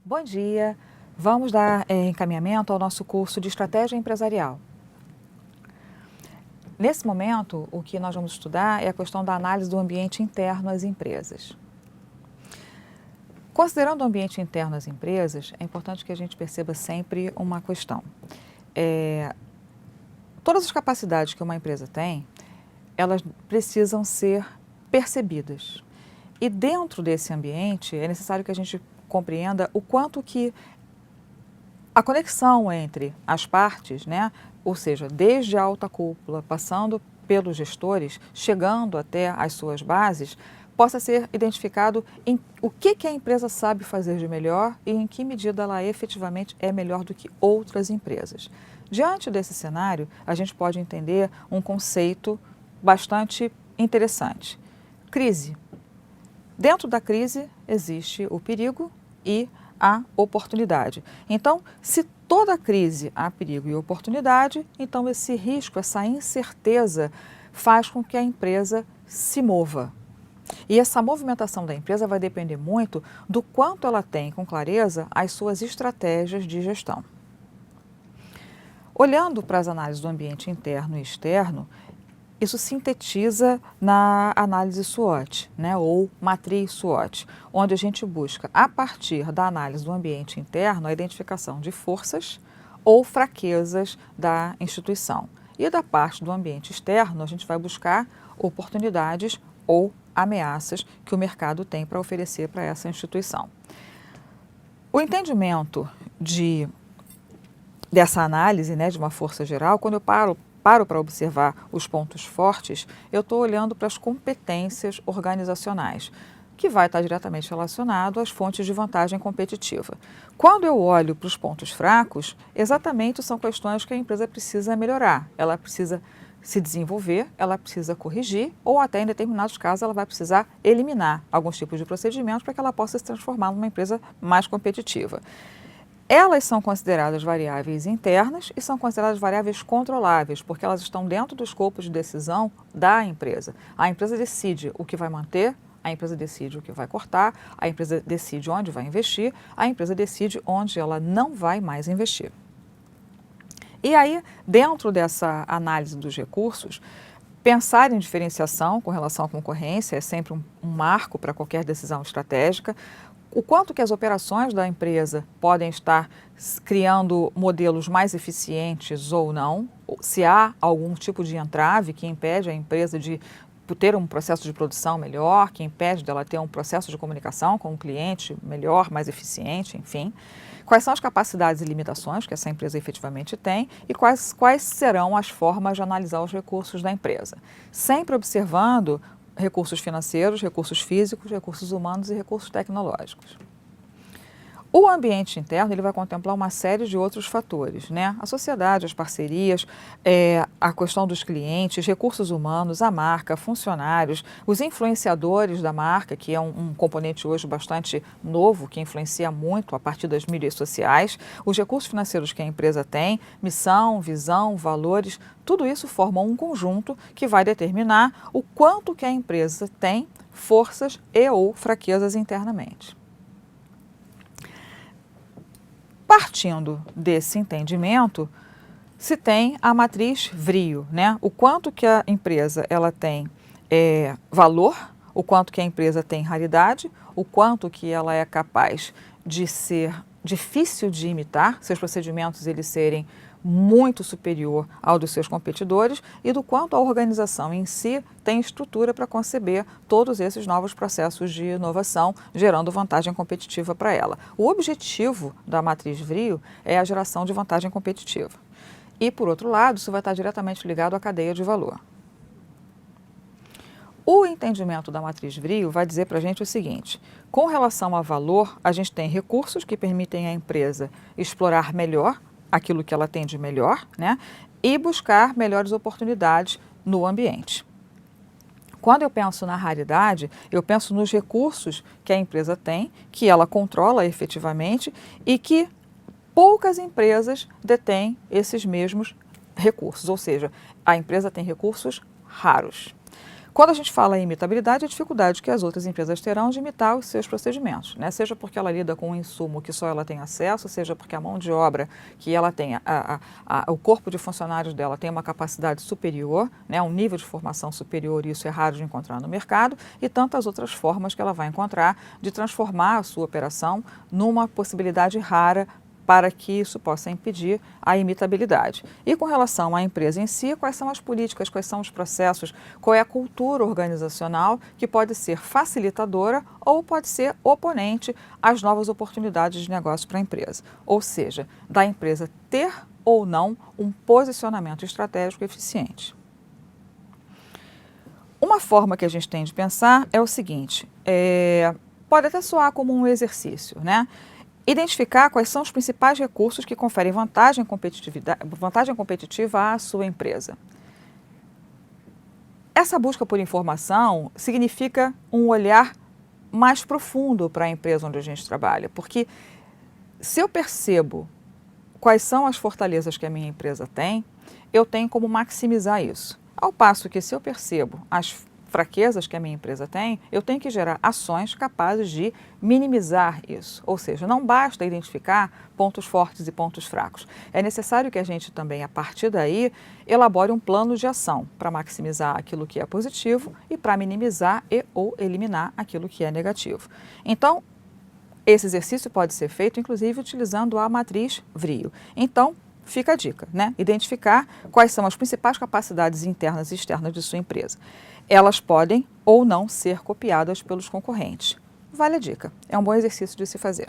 Bom dia! Vamos dar encaminhamento ao nosso curso de Estratégia Empresarial. Nesse momento, o que nós vamos estudar é a questão da análise do ambiente interno às empresas. Considerando o ambiente interno às empresas, é importante que a gente perceba sempre uma questão. Todas as capacidades que uma empresa tem, elas precisam ser percebidas. E dentro desse ambiente, é necessário que a gente compreenda o quanto que a conexão entre as partes, né, ou seja, desde a alta cúpula, passando pelos gestores, chegando até as suas bases, possa ser identificado em o que a empresa sabe fazer de melhor e em que medida ela efetivamente é melhor do que outras empresas. Diante desse cenário, a gente pode entender um conceito bastante interessante. Crise. Dentro da crise existe o perigo e a oportunidade. Então, se toda crise há perigo e oportunidade, então esse risco, essa incerteza faz com que a empresa se mova. E essa movimentação da empresa vai depender muito do quanto ela tem com clareza as suas estratégias de gestão. Olhando para as análises do ambiente interno e externo, isso sintetiza na análise SWOT, né, ou matriz SWOT, onde a gente busca, a partir da análise do ambiente interno, a identificação de forças ou fraquezas da instituição. E da parte do ambiente externo, a gente vai buscar oportunidades ou ameaças que o mercado tem para oferecer para essa instituição. O entendimento dessa análise, né, de uma força geral, quando eu paro para observar os pontos fortes, eu estou olhando para as competências organizacionais, que vai estar diretamente relacionado às fontes de vantagem competitiva. Quando eu olho para os pontos fracos, exatamente são questões que a empresa precisa melhorar. Ela precisa se desenvolver, ela precisa corrigir ou até em determinados casos ela vai precisar eliminar alguns tipos de procedimentos para que ela possa se transformar numa empresa mais competitiva. Elas são consideradas variáveis internas e são consideradas variáveis controláveis, porque elas estão dentro do escopo de decisão da empresa. A empresa decide o que vai manter, a empresa decide o que vai cortar, a empresa decide onde vai investir, a empresa decide onde ela não vai mais investir. E aí, dentro dessa análise dos recursos, pensar em diferenciação com relação à concorrência é sempre um marco para qualquer decisão estratégica. O quanto que as operações da empresa podem estar criando modelos mais eficientes ou não, se há algum tipo de entrave que impede a empresa de ter um processo de produção melhor, que impede dela ter um processo de comunicação com o cliente melhor, mais eficiente, enfim. Quais são as capacidades e limitações que essa empresa efetivamente tem e quais serão as formas de analisar os recursos da empresa. Sempre observando recursos financeiros, recursos físicos, recursos humanos e recursos tecnológicos. O ambiente interno ele vai contemplar uma série de outros fatores, né? A sociedade, as parcerias, a questão dos clientes, recursos humanos, a marca, funcionários, os influenciadores da marca, que é um componente hoje bastante novo, que influencia muito a partir das mídias sociais, os recursos financeiros que a empresa tem, missão, visão, valores, tudo isso forma um conjunto que vai determinar o quanto que a empresa tem forças e ou fraquezas internamente. Partindo desse entendimento, se tem a matriz VRIO, né? O quanto que a empresa ela tem valor, o quanto que a empresa tem raridade, o quanto que ela é capaz de ser difícil de imitar, seus procedimentos eles serem muito superior ao dos seus competidores e do quanto a organização em si tem estrutura para conceber todos esses novos processos de inovação, gerando vantagem competitiva para ela. O objetivo da matriz VRIO é a geração de vantagem competitiva. E, por outro lado, isso vai estar diretamente ligado à cadeia de valor. O entendimento da matriz VRIO vai dizer para a gente o seguinte: com relação a valor, a gente tem recursos que permitem à empresa explorar melhor aquilo que ela tem de melhor, né? E buscar melhores oportunidades no ambiente. Quando eu penso na raridade, eu penso nos recursos que a empresa tem, que ela controla efetivamente e que poucas empresas detêm esses mesmos recursos, ou seja, a empresa tem recursos raros. Quando a gente fala em imitabilidade, a dificuldade que as outras empresas terão de imitar os seus procedimentos, né? Seja porque ela lida com um insumo que só ela tem acesso, seja porque a mão de obra que ela tem, o corpo de funcionários dela tem uma capacidade superior, né? Um nível de formação superior, e isso é raro de encontrar no mercado, e tantas outras formas que ela vai encontrar de transformar a sua operação numa possibilidade rara para que isso possa impedir a imitabilidade. E com relação à empresa em si, quais são as políticas, quais são os processos, qual é a cultura organizacional que pode ser facilitadora ou pode ser oponente às novas oportunidades de negócio para a empresa. Ou seja, da empresa ter ou não um posicionamento estratégico eficiente. Uma forma que a gente tem de pensar é o seguinte, pode até soar como um exercício, né? Identificar quais são os principais recursos que conferem vantagem competitiva à sua empresa. Essa busca por informação significa um olhar mais profundo para a empresa onde a gente trabalha, porque se eu percebo quais são as fortalezas que a minha empresa tem, eu tenho como maximizar isso. Ao passo que se eu percebo as fraquezas que a minha empresa tem, eu tenho que gerar ações capazes de minimizar isso. Ou seja, não basta identificar pontos fortes e pontos fracos. É necessário que a gente também, a partir daí, elabore um plano de ação para maximizar aquilo que é positivo e para minimizar ou eliminar aquilo que é negativo. Então, esse exercício pode ser feito, inclusive, utilizando a matriz VRIO. Então, fica a dica, né? Identificar quais são as principais capacidades internas e externas de sua empresa. Elas podem ou não ser copiadas pelos concorrentes. Vale a dica, é um bom exercício de se fazer.